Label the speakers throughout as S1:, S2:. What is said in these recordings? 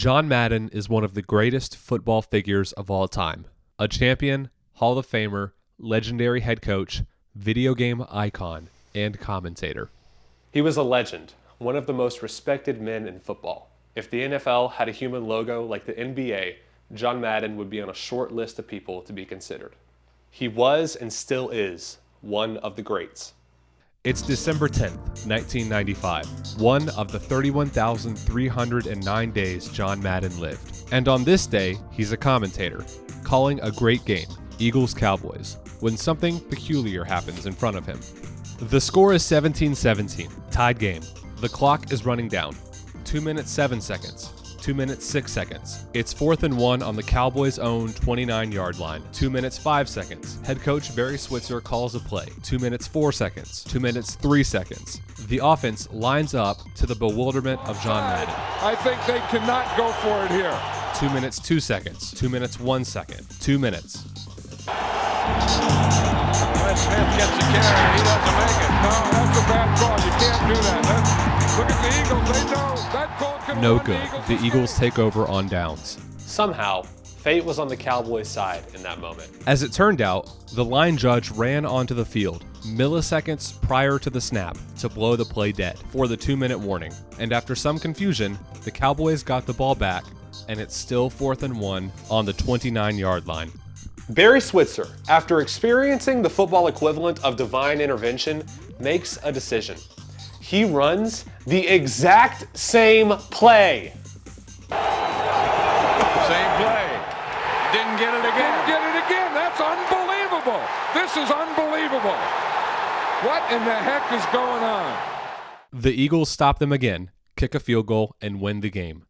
S1: John Madden is one of the greatest football figures of all time. A champion, Hall of Famer, legendary head coach, video game icon, and commentator.
S2: He was a legend, one of the most respected men in football. If the NFL had a human logo like the NBA, John Madden would be on a short list of people to be considered. He was and still is one of the greats.
S1: It's December 10th, 1995, one of the 31,309 days John Madden lived. And on this day, he's a commentator, calling a great game, Eagles-Cowboys, when something peculiar happens in front of him. The score is 17-17, tied game. The clock is running down. 2 minutes 7 seconds. 2 minutes 6 seconds. It's 4th and 1 on the Cowboys' own 29-yard line. 2 minutes 5 seconds. Head coach Barry Switzer calls a play. 2 minutes 4 seconds. 2 minutes 3 seconds. The offense lines up to the bewilderment of John Madden.
S3: I think they cannot go for it here.
S1: 2 minutes 2 seconds. 2 minutes 1 second. 2 minutes.
S3: Smith gets the carry. He doesn't make it. No, that's a bad call. You can't do that. Look at the Eagles. They know that call can
S1: No good. The Eagles take over on downs.
S2: Somehow, fate was on the Cowboys' side in that moment.
S1: As it turned out, the line judge ran onto the field milliseconds prior to the snap to blow the play dead for the 2-minute warning. And after some confusion, the Cowboys got the ball back, and it's still 4th and 1 on the 29-yard line.
S2: Barry Switzer, after experiencing the football equivalent of divine intervention, makes a decision. He runs the exact same play.
S3: Same play. Didn't get it again. Didn't get it again. That's unbelievable. This is unbelievable. What in the heck is going on?
S1: The Eagles stop them again, kick a field goal, and win the game.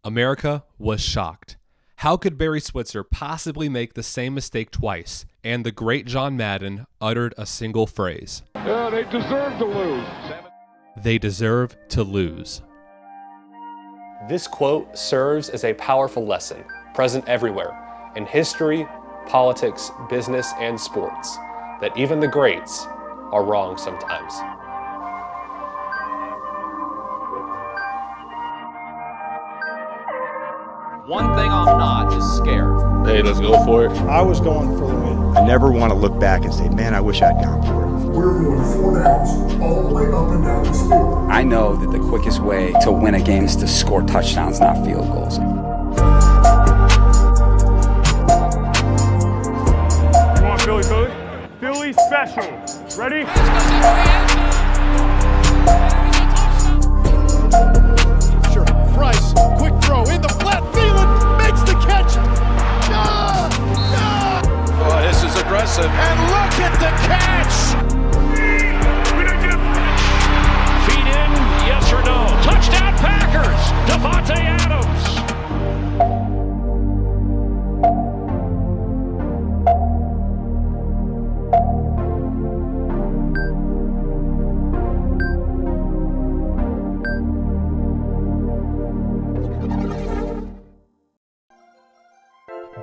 S1: America was shocked. How could Barry Switzer possibly make the same mistake twice? And the great John Madden uttered a single phrase.
S3: Yeah, they deserve to lose.
S1: They deserve to lose.
S2: This quote serves as a powerful lesson, present everywhere, in history, politics, business, and sports, that even the greats are wrong sometimes.
S4: One thing I'm not is scared.
S5: Hey, let's go for it.
S6: I was going for the win.
S7: I never want to look back and say, man, I wish I'd gone for it.
S8: We're going 4 downs all the way up and down the field.
S4: I know that the quickest way to win a game is to score touchdowns, not field goals.
S9: Come on, Philly. Philly special. Ready?
S10: Sure. Price, quick throw in the flat. Thielen makes the catch.
S3: Oh, this is aggressive.
S10: And look at the catch.
S9: Feet in, yes or no. Touchdown Packers. Devontae Adams.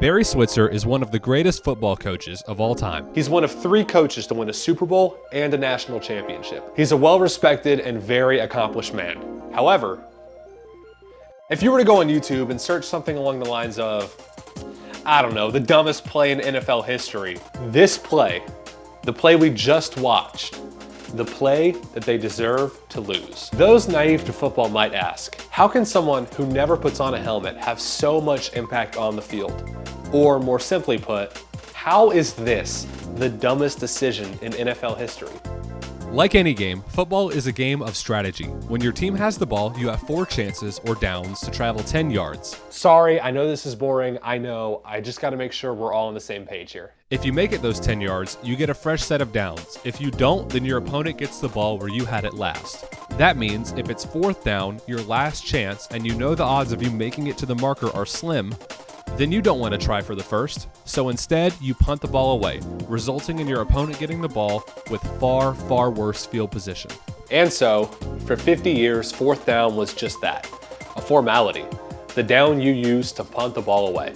S1: Barry Switzer is one of the greatest football coaches of all time.
S2: He's one of 3 coaches to win a Super Bowl and a national championship. He's a well-respected and very accomplished man. However, if you were to go on YouTube and search something along the lines of, I don't know, the dumbest play in NFL history, this play, the play we just watched, the play that they deserve to lose. Those naive to football might ask, how can someone who never puts on a helmet have so much impact on the field? Or more simply put, how is this the dumbest decision in NFL history?
S1: Like any game, football is a game of strategy. When your team has the ball, you have 4 chances or downs to travel 10 yards.
S2: Sorry, I know this is boring. I know. I just got to make sure we're all on the same page here.
S1: If you make it those 10 yards, you get a fresh set of downs. If you don't, then your opponent gets the ball where you had it last. That means if it's 4th down, your last chance, and you know the odds of you making it to the marker are slim, then you don't want to try for the first. So instead, you punt the ball away, resulting in your opponent getting the ball with far, far worse field position.
S2: And so, for 50 years, 4th down was just that, a formality, the down you used to punt the ball away.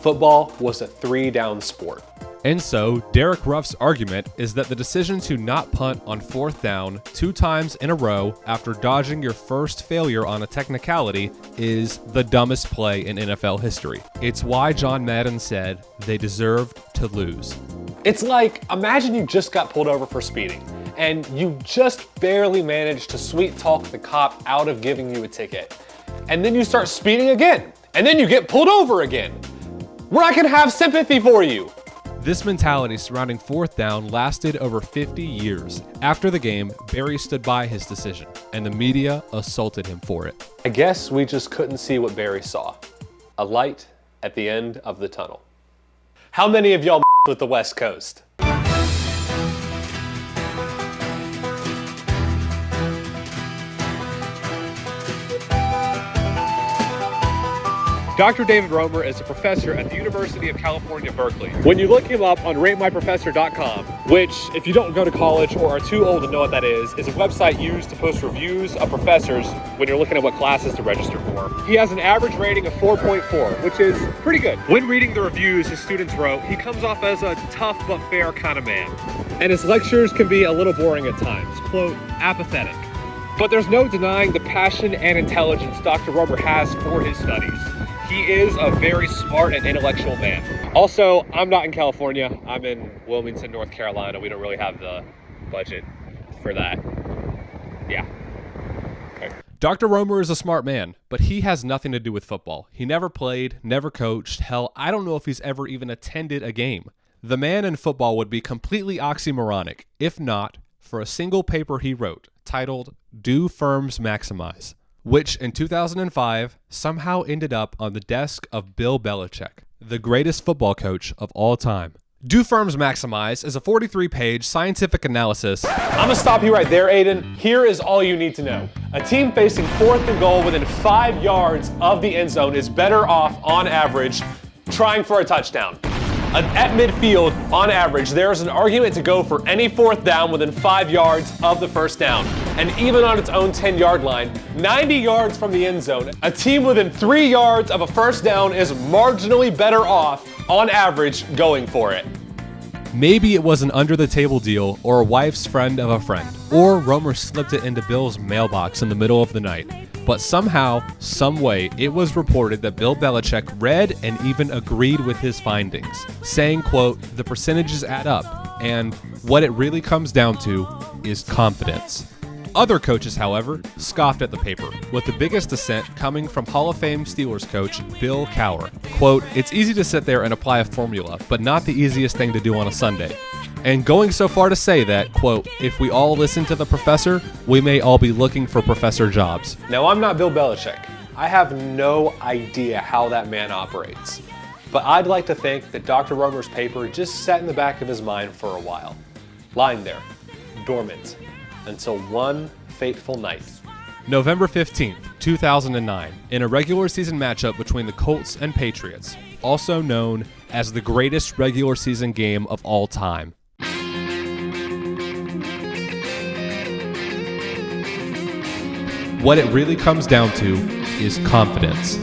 S2: Football was a 3-down sport.
S1: And so, Derek Ruff's argument is that the decision to not punt on 4th down 2 times in a row after dodging your first failure on a technicality is the dumbest play in NFL history. It's why John Madden said they deserved to lose.
S2: It's like, imagine you just got pulled over for speeding, and you just barely managed to sweet talk the cop out of giving you a ticket. And then you start speeding again, and then you get pulled over again. We're not gonna have sympathy for you.
S1: This mentality surrounding 4th down lasted over 50 years. After the game, Barry stood by his decision, and the media assaulted him for it.
S2: I guess we just couldn't see what Barry saw. A light at the end of the tunnel. How many of y'all with the West Coast? Dr. David Romer is a professor at the University of California, Berkeley. When you look him up on ratemyprofessor.com, which, if you don't go to college or are too old to know what that is a website used to post reviews of professors when you're looking at what classes to register for. He has an average rating of 4.4, which is pretty good. When reading the reviews his students wrote, he comes off as a tough but fair kind of man. And his lectures can be a little boring at times, quote, apathetic. But there's no denying the passion and intelligence Dr. Romer has for his studies. He is a very smart and intellectual man. Also, I'm not in California. I'm in Wilmington, North Carolina. We don't really have the budget for that. Yeah. Okay.
S1: Dr. Romer is a smart man, but he has nothing to do with football. He never played, never coached. Hell, I don't know if he's ever even attended a game. The man in football would be completely oxymoronic, if not for a single paper he wrote titled Do Firms Maximize? Which in 2005 somehow ended up on the desk of Bill Belichick, the greatest football coach of all time. Do Firms Maximize is a 43-page scientific analysis.
S2: I'm gonna stop you right there, Aiden. Here is all you need to know. A team facing 4th and goal within 5 yards of the end zone is better off, on average, trying for a touchdown. At midfield, on average, there's an argument to go for any 4th down within 5 yards of the first down. And even on its own 10-yard line, 90 yards from the end zone, a team within 3 yards of a first down is marginally better off, on average, going for it.
S1: Maybe it was an under-the-table deal or a wife's friend of a friend, or Romer slipped it into Bill's mailbox in the middle of the night. But somehow, some way, it was reported that Bill Belichick read and even agreed with his findings, saying, quote, the percentages add up, and what it really comes down to is confidence. Other coaches, however, scoffed at the paper, with the biggest dissent coming from Hall of Fame Steelers coach Bill Cowher. Quote, it's easy to sit there and apply a formula, but not the easiest thing to do on a Sunday. And going so far to say that, quote, if we all listen to the professor, we may all be looking for professor jobs.
S2: Now, I'm not Bill Belichick. I have no idea how that man operates. But I'd like to think that Dr. Romer's paper just sat in the back of his mind for a while, lying there, dormant, until one fateful night.
S1: November 15th, 2009, in a regular season matchup between the Colts and Patriots, also known as the greatest regular season game of all time. What it really comes down to is confidence.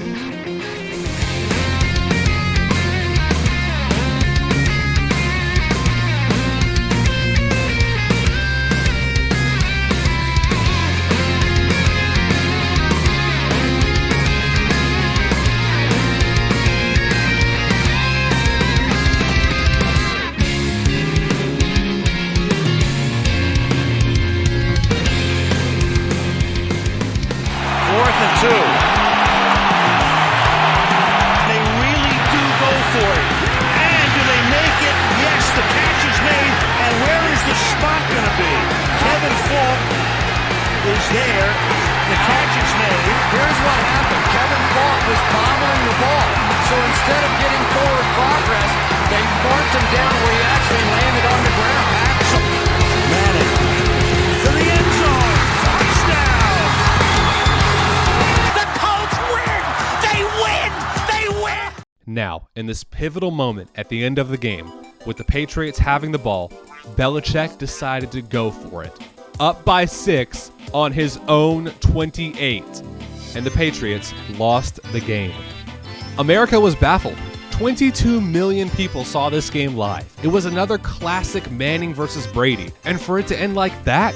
S1: Now, in this pivotal moment at the end of the game, with the Patriots having the ball, Belichick decided to go for it. Up by 6 on his own 28, and the Patriots lost the game. America was baffled. 22 million people saw this game live. It was another classic Manning versus Brady. And for it to end like that,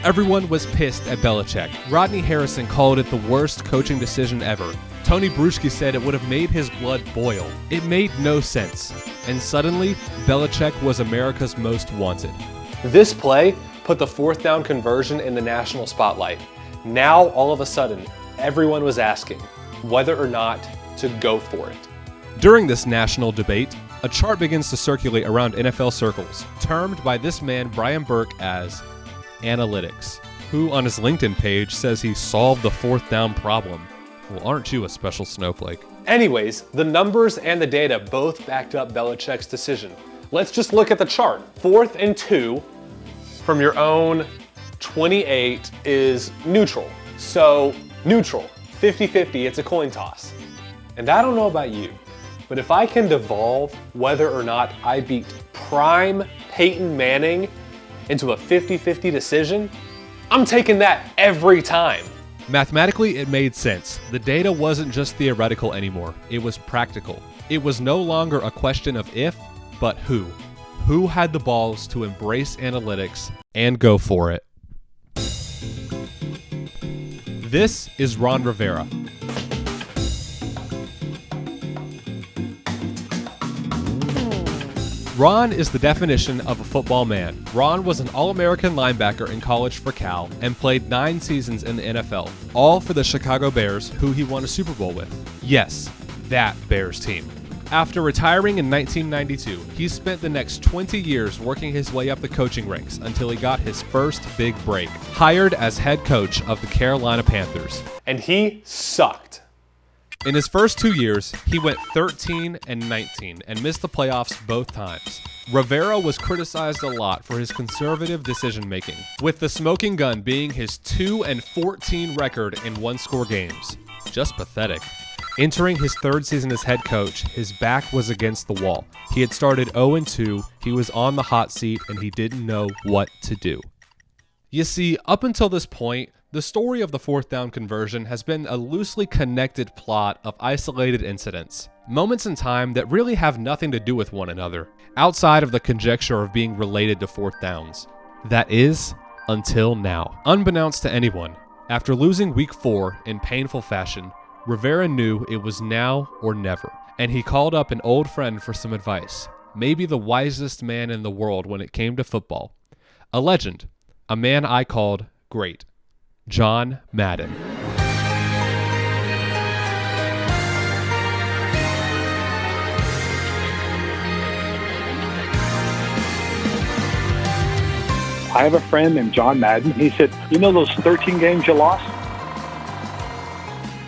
S1: everyone was pissed at Belichick. Rodney Harrison called it the worst coaching decision ever. Tony Bruschi said it would have made his blood boil. It made no sense. And suddenly, Belichick was America's most wanted.
S2: This play put the fourth down conversion in the national spotlight. Now, all of a sudden, everyone was asking whether or not to go for it.
S1: During this national debate, a chart begins to circulate around NFL circles, termed by this man Brian Burke as analytics, who on his LinkedIn page says he solved the fourth down problem. Well, aren't you a special snowflake?
S2: Anyways, the numbers and the data both backed up Belichick's decision. Let's just look at the chart. 4th and 2 from your own 28 is neutral. So neutral, 50-50, it's a coin toss. And I don't know about you, but if I can devolve whether or not I beat prime Peyton Manning into a 50-50 decision, I'm taking that every time.
S1: Mathematically, it made sense. The data wasn't just theoretical anymore. It was practical. It was no longer a question of if, but who. Who had the balls to embrace analytics and go for it? This is Ron Rivera. Ron is the definition of a football man. Ron was an All-American linebacker in college for Cal and played 9 seasons in the NFL, all for the Chicago Bears, who he won a Super Bowl with. Yes, that Bears team. After retiring in 1992, he spent the next 20 years working his way up the coaching ranks until he got his first big break, hired as head coach of the Carolina Panthers.
S2: And he sucked.
S1: In his first 2 years, he went 13-19 and missed the playoffs both times. Rivera was criticized a lot for his conservative decision-making, with the smoking gun being his 2-14 record in one-score games. Just pathetic. Entering his 3rd season as head coach, his back was against the wall. He had started 0-2, he was on the hot seat, and he didn't know what to do. You see, up until this point, the story of the fourth down conversion has been a loosely connected plot of isolated incidents, moments in time that really have nothing to do with one another, outside of the conjecture of being related to fourth downs. That is, until now. Unbeknownst to anyone, after losing week 4 in painful fashion, Rivera knew it was now or never, and he called up an old friend for some advice, maybe the wisest man in the world when it came to football. A legend, a man I called great. John Madden.
S5: I have a friend named John Madden. He said, you know those 13 games you lost?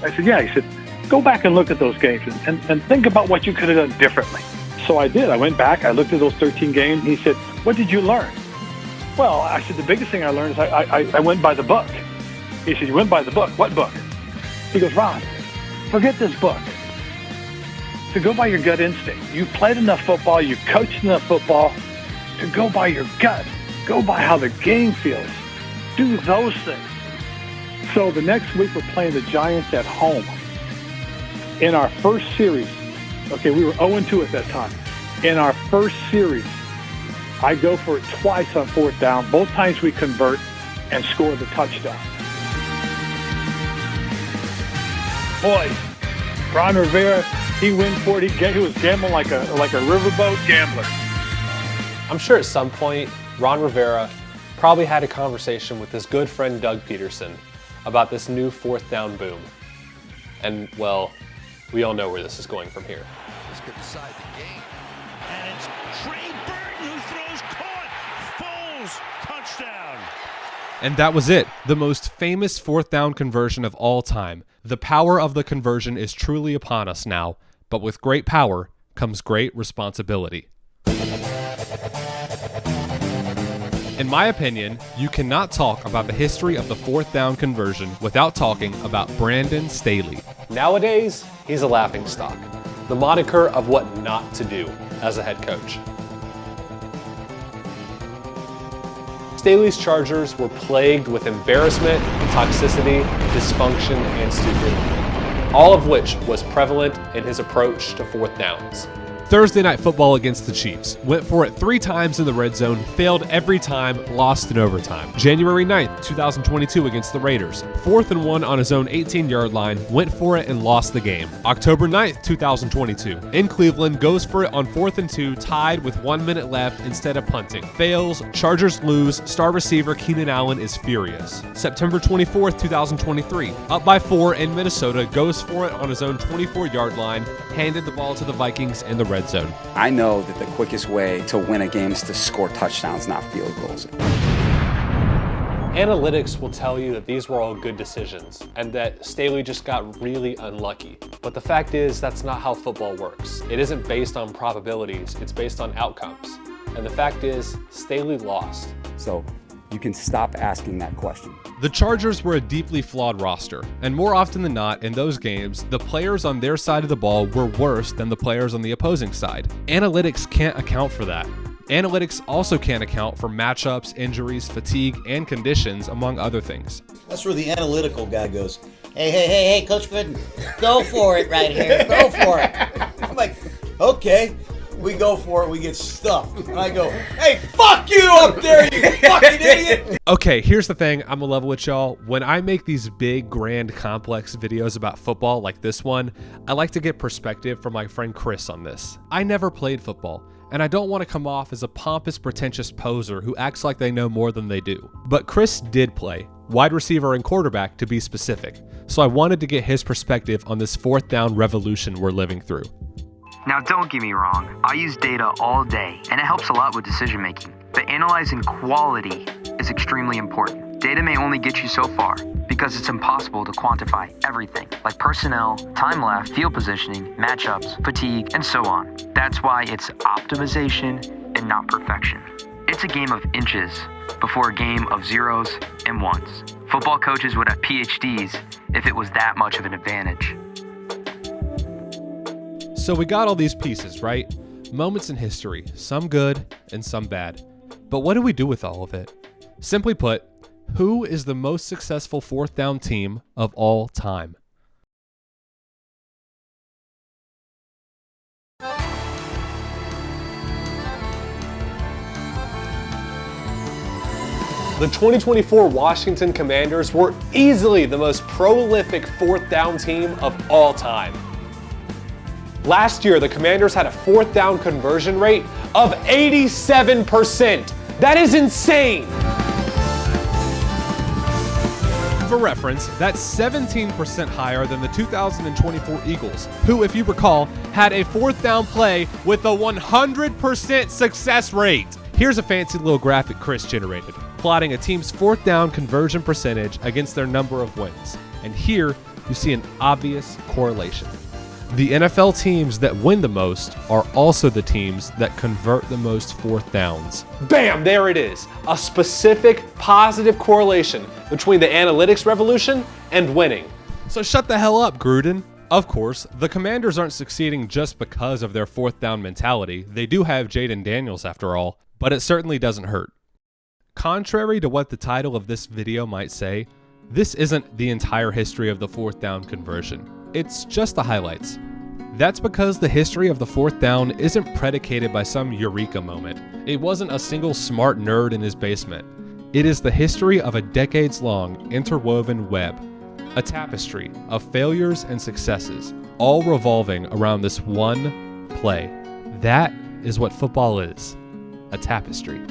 S5: I said, yeah. He said, go back and look at those games and think about what you could have done differently. So I did. I went back. I looked at those 13 games. He said, what did you learn? Well, I said, the biggest thing I learned is I went by the book. He said, you went by the book. What book? He goes, Ron, forget this book. To go by your gut instinct. You played enough football. You coached enough football to go by your gut. Go by how the game feels. Do those things. So the next week we're playing the Giants at home. In our first series, okay, we were 0-2 at that time. In our first series, I go for it twice on fourth down. Both times we convert and score the touchdown. Boy, Ron Rivera, he went for it. He was gambling like a riverboat gambler.
S2: I'm sure at some point, Ron Rivera probably had a conversation with his good friend Doug Peterson about this new fourth down boom. And, well, we all know where this is going from here.
S9: Let's get inside the game. And it's Trey Burton who throws caught. Foles, touchdown.
S1: And that was it, the most famous fourth down conversion of all time. The power of the conversion is truly upon us now, but with great power comes great responsibility. In my opinion, you cannot talk about the history of the fourth down conversion without talking about Brandon Staley.
S2: Nowadays, he's a laughingstock, the moniker of what not to do as a head coach. Staley's Chargers were plagued with embarrassment, toxicity, dysfunction, and stupidity. all of which was prevalent in his approach to fourth downs.
S1: Thursday Night Football against the Chiefs. Went for it 3 times in the red zone, failed every time, lost in overtime. January 9th, 2022 against the Raiders. 4th and 1 on his own 18-yard line, went for it and lost the game. October 9th, 2022. In Cleveland, goes for it on 4th and 2, tied with 1 minute left instead of punting. Fails, Chargers lose, star receiver Keenan Allen is furious. September 24th, 2023. Up by 4 in Minnesota, goes for it on his own 24-yard line, handed the ball to the Vikings in the red zone.
S4: I know that the quickest way to win a game is to score touchdowns, not field goals.
S2: Analytics will tell you that these were all good decisions and that Staley just got really unlucky. But the fact is, that's not how football works. It isn't based on probabilities, it's based on outcomes. And the fact is, Staley lost.
S4: So you can stop asking that question.
S1: The Chargers were a deeply flawed roster, and more often than not in those games, the players on their side of the ball were worse than the players on the opposing side. Analytics can't account for that. Analytics also can't account for matchups, injuries, fatigue, and conditions, among other things.
S6: That's where the analytical guy goes, hey, Coach Gooden, go for it right here, go for it. I'm like, okay. We go for it, we get stuffed. And I go, hey, fuck you up there, you fucking idiot!
S1: Okay, here's the thing, I'm gonna level with y'all. When I make these big, grand, complex videos about football like this one, I like to get perspective from my friend Chris on this. I never played football, and I don't want to come off as a pompous, pretentious poser who acts like they know more than they do. But Chris did play, wide receiver and quarterback to be specific, so I wanted to get his perspective on this 4th down revolution we're living through.
S11: Now, don't get me wrong, I use data all day, and it helps a lot with decision making. But analyzing quality is extremely important. Data may only get you so far, because it's impossible to quantify everything, like personnel, time left, field positioning, matchups, fatigue, and so on. That's why it's optimization and not perfection. It's a game of inches before a game of zeros and ones. Football coaches would have PhDs if it was that much of an advantage.
S1: So we got all these pieces, right? Moments in history, some good and some bad. But what do we do with all of it? Simply put, who is the most successful 4th down team of all time?
S2: The 2024 Washington Commanders were easily the most prolific 4th down team of all time. Last year, the Commanders had a 4th down conversion rate of 87%. That is insane.
S1: For reference, that's 17% higher than the 2024 Eagles, who, if you recall, had a 4th down play with a 100% success rate. Here's a fancy little graphic Chris generated, plotting a team's 4th down conversion percentage against their number of wins. And here, you see an obvious correlation. The NFL teams that win the most are also the teams that convert the most 4th downs.
S2: Bam, there it is. A specific positive correlation between the analytics revolution and winning.
S1: So shut the hell up, Gruden. Of course, the Commanders aren't succeeding just because of their 4th down mentality. They do have Jayden Daniels after all, but it certainly doesn't hurt. Contrary to what the title of this video might say, this isn't the entire history of the 4th down conversion. It's just the highlights. That's because the history of the 4th down isn't predicated by some eureka moment. It wasn't a single smart nerd in his basement. It is the history of a decades-long interwoven web, a tapestry of failures and successes, all revolving around this one play. That is what football is, a tapestry.